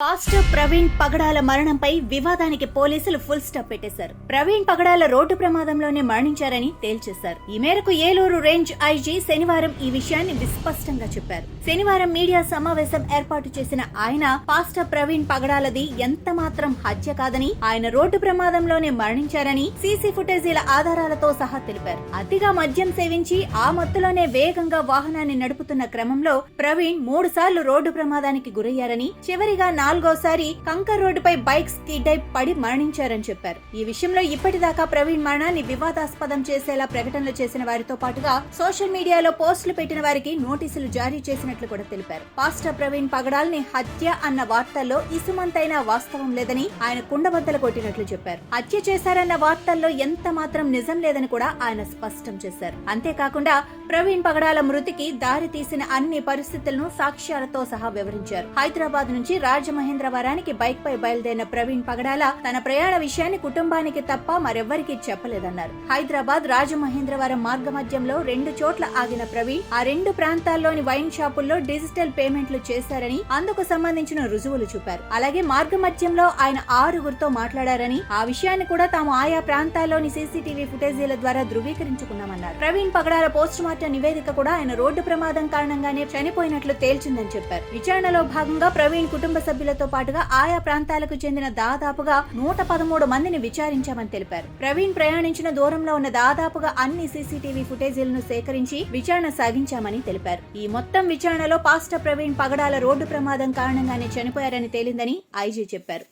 Pastor Praveen పగడాల మరణంపై వివాదానికి పోలీసులు full stop పెట్టేశారు. ప్రవీణ్ పగడాల రోడ్డు ప్రమాదంలోనే మరణించారని తేల్చేశారు. ఈ మేరకు ఏలూరు రేంజ్ ఐజీ శనివారం ఈ విషయాన్ని విస్పష్టంగా చెప్పారు. శనివారం మీడియా సమావేశం ఏర్పాటు చేసిన ఆయన పాస్టర్ ప్రవీణ్ పగడాలది ఎంత మాత్రం హత్య కాదని, ఆయన రోడ్డు ప్రమాదంలోనే మరణించారని సీసీ ఫుటేజీల ఆధారాలతో సహా తెలిపారు. అతిగా మద్యం సేవించి ఆ మత్తులోనే వేగంగా వాహనాన్ని నడుపుతున్న క్రమంలో ప్రవీణ్ 3 సార్లు రోడ్డు ప్రమాదానికి గురయ్యారని, చివరిగా 4వసారి కంకర్ రోడ్డుపై బైక్ స్కిడ్ అయి పడి మరణించారని చెప్పారు. ఈ విషయంలో ఇప్పటిదాకా ప్రవీణ్ మరణాన్ని వివాదాస్పదం చేసేలా ప్రకటనలు చేసిన వారితో పాటుగా సోషల్ మీడియాలో పోస్టులు పెట్టిన వారికి నోటీసులు జారీ చేసినట్లు కూడా తెలిపారు. పాస్టర్ ప్రవీణ్ పగడాల్ని హత్య అన్న వార్తల్లో ఇసుమంతైనా వాస్తవం లేదని ఆయన కుండబద్దలు కొట్టినట్లు చెప్పారు. హత్య చేశారన్న వార్తల్లో ఎంత మాత్రం నిజం లేదని కూడా ఆయన స్పష్టం చేశారు. అంతేకాకుండా ప్రవీణ్ పగడాల మృతికి దారి తీసిన అన్ని పరిస్థితులను సాక్ష్యాలతో సహా వివరించారు. హైదరాబాద్ నుంచి రాజమహేంద్రవరానికి బైక్ పై బయలుదేరిన ప్రవీణ్ పగడాల తన ప్రయాణ విషయాన్ని కుటుంబానికి తప్ప మరెవ్వరికీ చెప్పలేదన్నారు. హైదరాబాద్ రాజమహేంద్రవరం మార్గ మధ్యంలో 2 చోట్ల ఆగిన ప్రవీణ్ ఆ 2 ప్రాంతాల్లోని వైన్ షాపుల్లో డిజిటల్ పేమెంట్లు చేశారని, అందుకు సంబంధించిన రుజువులు చూపారు. అలాగే మార్గ మధ్యంలో ఆయన 6గురితో మాట్లాడారని, ఆ విషయాన్ని కూడా తాము ఆయా ప్రాంతాల్లోని సీసీటీవీ ఫుటేజీల ద్వారా ధృవీకరించుకున్నామన్నారు. ప్రవీణ్ పగడాల పోస్ట్ మార్టం నివేదిక కూడా ఆయన రోడ్డు ప్రమాదం కారణంగానే చనిపోయినట్లు తేల్చిందని చెప్పారు. విచారణలో భాగంగా ప్రవీణ్ కుటుంబ సభ్యులతో పాటుగా ఆయా ప్రాంతాలకు చెందిన దాదాపుగా 113 మందిని విచారించామని తెలిపారు. ప్రవీణ్ ప్రయాణించిన దూరంలో ఉన్న దాదాపుగా అన్ని సీసీటీవీ ఫుటేజీలను సేకరించి విచారణ సాగించామని తెలిపారు. ఈ మొత్తం విచారణలో పాస్టర్ ప్రవీణ్ పగడాల రోడ్డు ప్రమాదం కారణంగానే చనిపోయారని తేలిందని ఐజీ చెప్పారు.